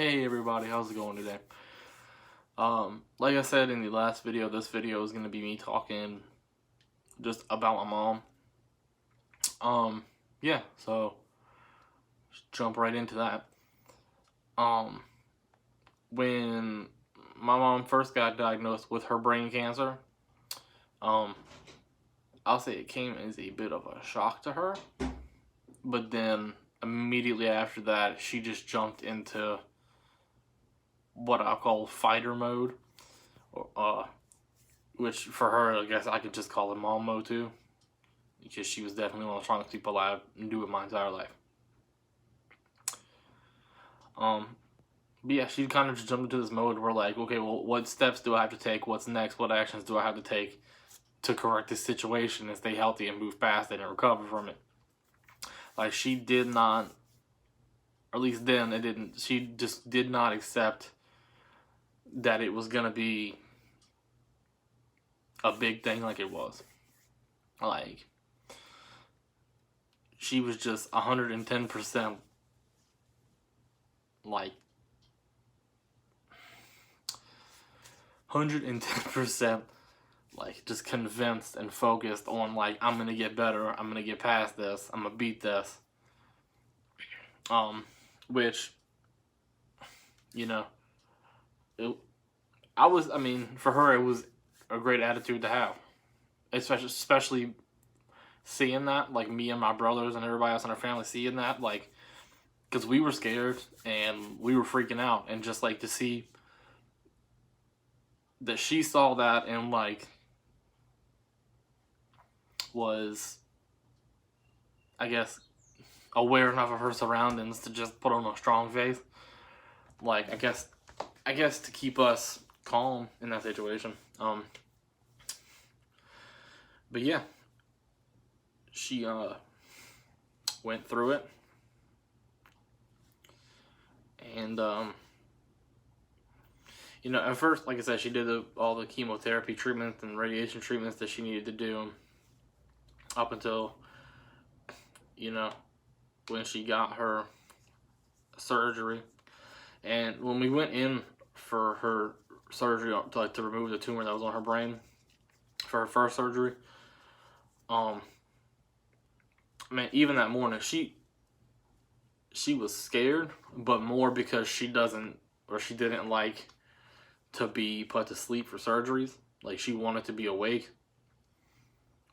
Hey everybody, how's it going today? Like I said in the last video, this video is gonna be me talking just about my mom. Yeah, so just jump right into that. Um, when my mom first got diagnosed with her brain cancer, um, I'll say it came as a bit of a shock to her, but then immediately after that, she just jumped into what I call fighter mode. Uh, which for her, I guess I could just call it mom mode too, because she was definitely one of the strongest people I've knew in my entire life. But yeah, she kind of just jumped into this mode where like, okay, well, what steps do I have to take? What's next? What actions do I have to take to correct this situation and stay healthy and move past it and recover from it? Like she did not, or at least then it didn't. She just did not accept that it was gonna be a big thing like it was. Like she was just 110% like 110% like just convinced and focused on like I'm gonna get better, I'm gonna get past this, I'm gonna beat this. Which you know, it, I mean, for her it was a great attitude to have, especially seeing that, like me and my brothers and everybody else in our family seeing that, like, because we were scared and we were freaking out, and just like to see that she saw that and like was, I guess, aware enough of her surroundings to just put on a strong face. Like I guess to keep us calm in that situation. But yeah, she went through it, and you know, at first, like I said, she did all the chemotherapy treatments and radiation treatments that she needed to do up until, you know, when she got her surgery. And when we went in for her surgery to remove the tumor that was on her brain for her first surgery, I mean, even that morning, she was scared, but more because she didn't like to be put to sleep for surgeries. Like she wanted to be awake.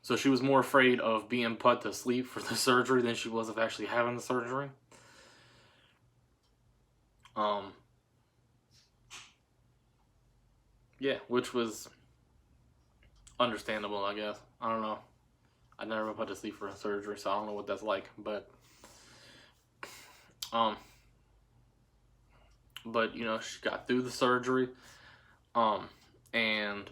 So she was more afraid of being put to sleep for the surgery than she was of actually having the surgery. Yeah, which was understandable, I guess. I don't know. I never been put to sleep for a surgery, so I don't know what that's like. But you know, she got through the surgery, and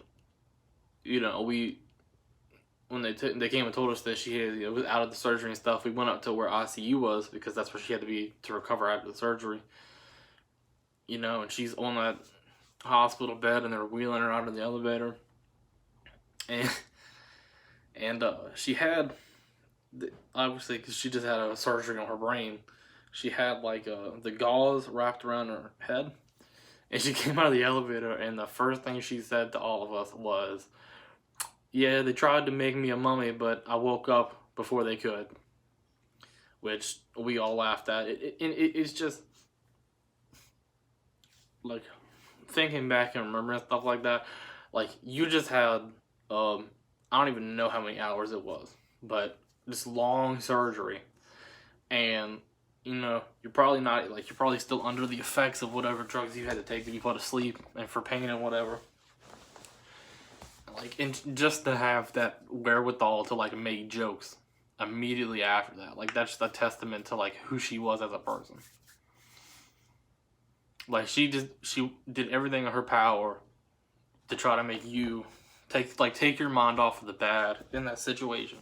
you know, when they came and told us that she was out of the surgery and stuff, we went up to where ICU was because that's where she had to be to recover after the surgery. You know, and she's on that hospital bed, and they're wheeling her out of the elevator, and she had, obviously, because she just had a surgery on her brain, she had like the gauze wrapped around her head, and she came out of the elevator, and the first thing she said to all of us was, "Yeah, they tried to make me a mummy, but I woke up before they could," which we all laughed at. It's just like thinking back and remembering stuff like that. Like you just had, I don't even know how many hours it was, but this long surgery, and you know you're probably not like you're probably still under the effects of whatever drugs you had to take to be put to sleep and for pain and whatever. Like, and just to have that wherewithal to like make jokes immediately after that, like that's just a testament to like who she was as a person. Like she did everything in her power to try to make you take your mind off of the bad in that situation.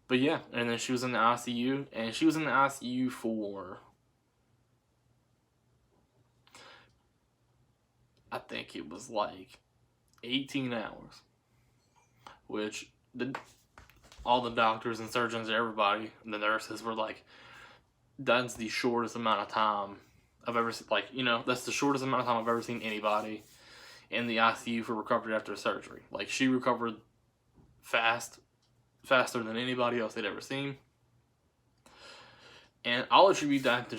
But yeah, and then she was in the ICU, and she was in the ICU for, I think it was like 18 hours, which all the doctors and surgeons, everybody, the nurses were like, that's the shortest amount of time I've ever seen. Like, that's the shortest amount of time I've ever seen anybody in the ICU for recovery after surgery. Like, she recovered faster than anybody else they'd ever seen. And I'll attribute that to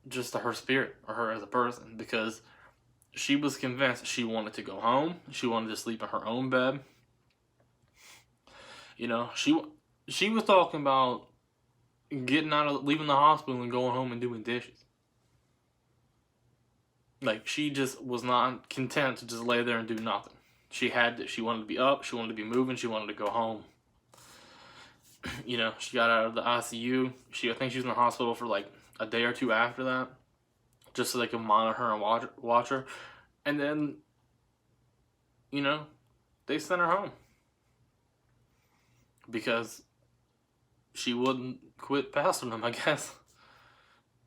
just to her spirit, or her as a person, because she was convinced she wanted to go home. She wanted to sleep in her own bed. She was talking about leaving the hospital and going home and doing dishes. Like, she just was not content to just lay there and do nothing. She wanted to be up, she wanted to be moving, she wanted to go home. She got out of the ICU. I think she was in the hospital for like a day or two after that, just so they could monitor her and watch her. And then, they sent her home because she wouldn't quit passing them, I guess.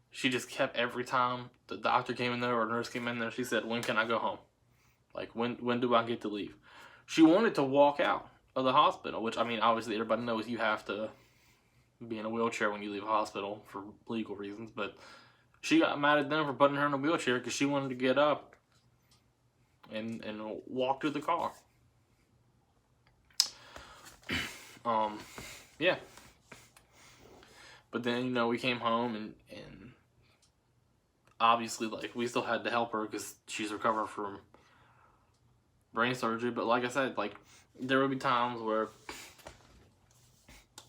She just kept, every time the doctor came in there or nurse came in there, she said, "When can I go home? Like, when do I get to leave?" She wanted to walk out of the hospital, which, I mean, obviously everybody knows you have to be in a wheelchair when you leave a hospital for legal reasons, but she got mad at them for putting her in a wheelchair because she wanted to get up and walk to the car. Yeah. But then, we came home and obviously, like, we still had to help her because she's recovering from brain surgery. But like I said, like, there would be times where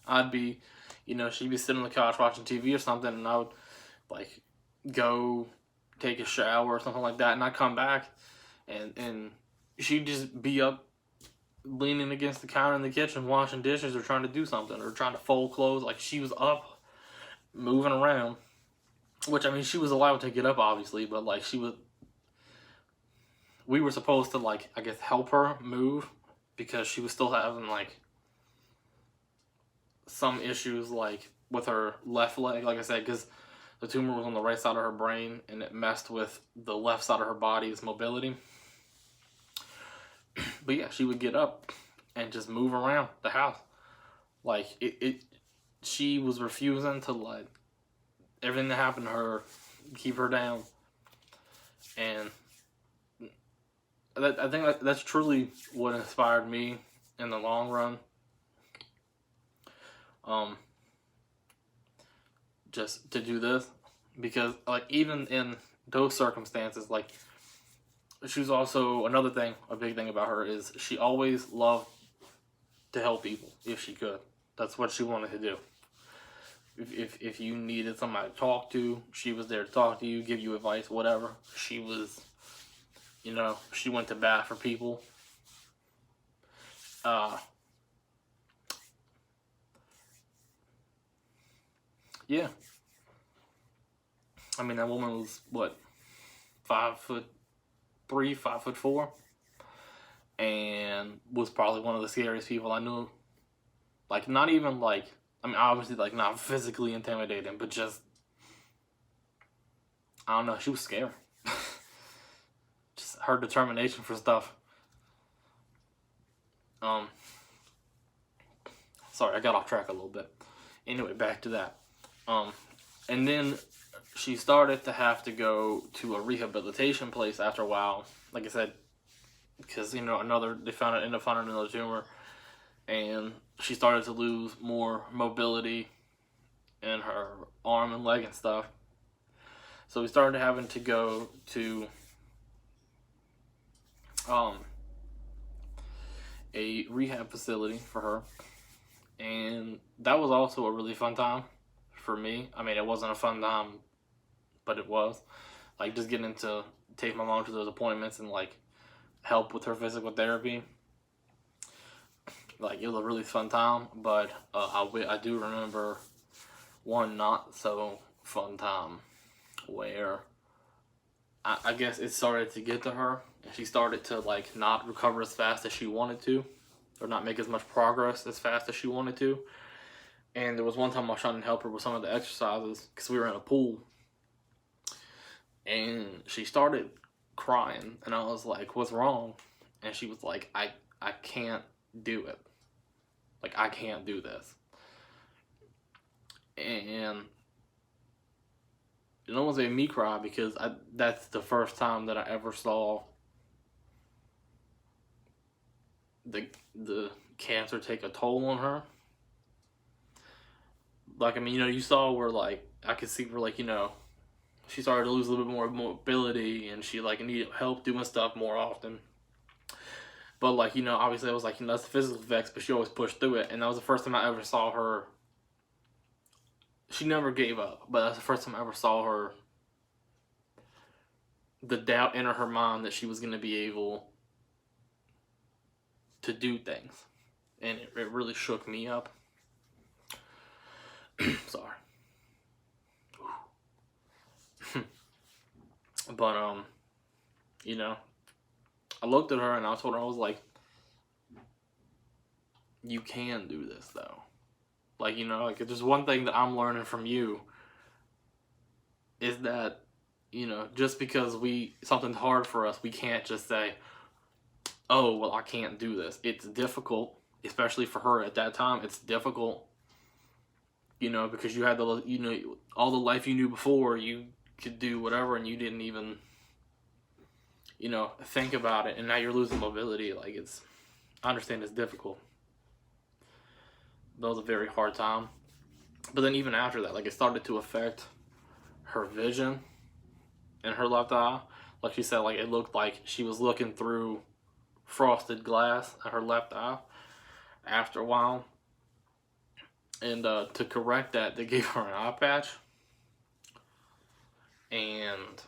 I'd be, she'd be sitting on the couch watching TV or something, and I would, like, go take a shower or something like that, and I'd come back, and she'd just be up leaning against the counter in the kitchen washing dishes or trying to do something or trying to fold clothes. Like, she was up moving around, which, I mean, she was allowed to get up, obviously, but, like, we were supposed to, like, I guess, help her move because she was still having, like, some issues, like, with her left leg, like I said, because the tumor was on the right side of her brain and it messed with the left side of her body's mobility. But yeah, she would get up and just move around the house. Like, she was refusing to let everything that happened to her keep her down. And I think that's truly what inspired me in the long run. Just to do this, because, like, even in those circumstances, like, she was also, another thing, a big thing about her is she always loved to help people if she could. That's what she wanted to do. If you needed somebody to talk to, she was there to talk to you, give you advice, whatever. She was, she went to bat for people. Yeah. I mean, that woman was, what, 5'3", 5'4", and was probably one of the scariest people I knew. Like, not even, like, I mean, obviously, like, not physically intimidating, but just, I don't know, she was scary. Just her determination for stuff. Sorry, I got off track a little bit. Anyway, back to that. And then she started to have to go to a rehabilitation place after a while. Like I said, because, they ended up finding another tumor. And she started to lose more mobility in her arm and leg and stuff. So we started having to go to a rehab facility for her. And that was also a really fun time for me. I mean, it wasn't a fun time, but it was. Like, just getting to take my mom to those appointments and, like, help with her physical therapy. Like, it was a really fun time, but I do remember one not so fun time where I guess it started to get to her, and she started to, like, not recover as fast as she wanted to, or not make as much progress as fast as she wanted to. And there was one time I was trying to help her with some of the exercises because we were in a pool, and she started crying, and I was like, "What's wrong?" And she was like, I can't do it. Like, I can't do this. And it almost made me cry because that's the first time that I ever saw the cancer take a toll on her. Like, I mean, you saw where, like, I could see where, like, she started to lose a little bit more mobility, and she, like, needed help doing stuff more often. But, like, obviously it was, like, that's the physical effects, but she always pushed through it. And that was the first time I ever saw her. She never gave up, but that's the first time I ever saw her, the doubt enter her mind that she was going to be able to do things. And it really shook me up. Sorry. But, I looked at her and I told her, I was like, you can do this, though. Like, like, if there's one thing that I'm learning from you, is that, just because something's hard for us, we can't just say, oh, well, I can't do this. It's difficult, especially for her at that time. It's difficult, because you had all the life you knew before, you could do whatever, and you didn't even, think about it, and now you're losing mobility. Like, I understand it's difficult. That was a very hard time. But then even after that, like, it started to affect her vision in her left eye. Like she said, like, it looked like she was looking through frosted glass in her left eye after a while. And to correct that, they gave her an eye patch. And,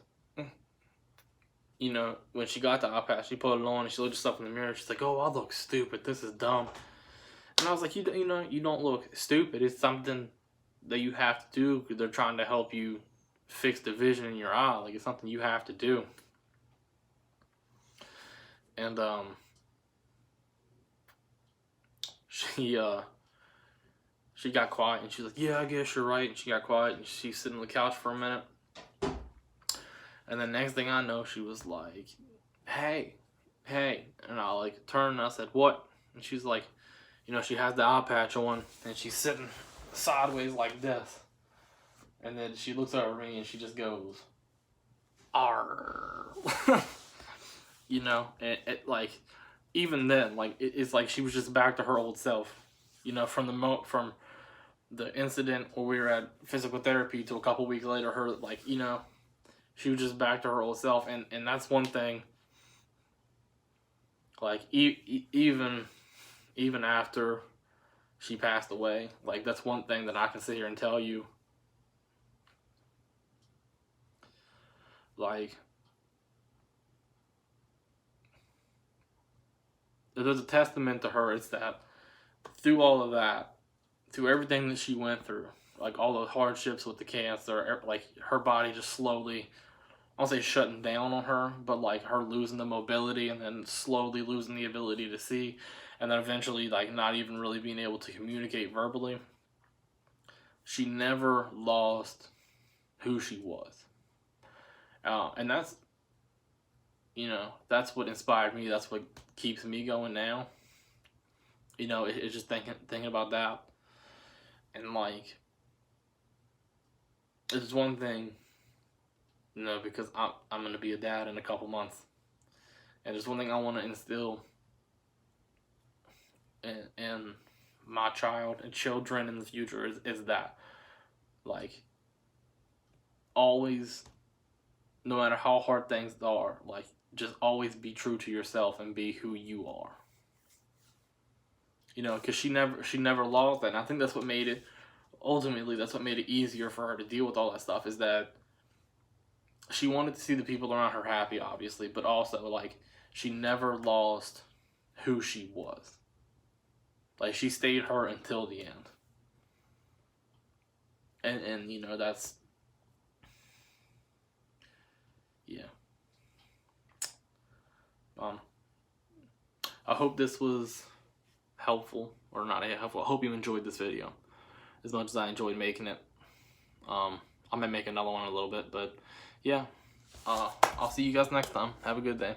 when she got the eye patch, she put it on and she looked herself in the mirror. She's like, oh, I look stupid. This is dumb. And I was like, you don't look stupid. It's something that you have to do because they're trying to help you fix the vision in your eye. Like, it's something you have to do. And she got quiet and she's like, yeah, I guess you're right. And she got quiet and she's sitting on the couch for a minute. And then next thing I know, she was like, hey. And I, like, turned and I said, what? And she's like, she has the eye patch on and she's sitting sideways like this. And then she looks over at me and she just goes, arr. And like, even then, like, it's like she was just back to her old self. From the incident where we were at physical therapy to a couple weeks later, her, like, she was just back to her old self. And that's one thing, like, even after she passed away, like, that's one thing that I can sit here and tell you. Like, there's a testament to her. It's that through all of that, through everything that she went through, like all the hardships with the cancer, like her body just slowly, I won't say shutting down on her, but like her losing the mobility and then slowly losing the ability to see, and then eventually like not even really being able to communicate verbally. She never lost who she was. And that's, that's what inspired me. That's what keeps me going now. It's just thinking about that. And like, it's one thing, because I'm going to be a dad in a couple months. And there's one thing I want to instill in my child and children in the future is that, like, always, no matter how hard things are, like, just always be true to yourself and be who you are. Because she never lost that. And I think that's what made it, ultimately, that's what made it easier for her to deal with all that stuff, is that she wanted to see the people around her happy, obviously, but also, like, she never lost who she was. Like, she stayed her until the end. And that's, yeah. I hope this was helpful, or not helpful. I hope you enjoyed this video as much as I enjoyed making it. I might make another one in a little bit, but yeah. I'll see you guys next time. Have a good day.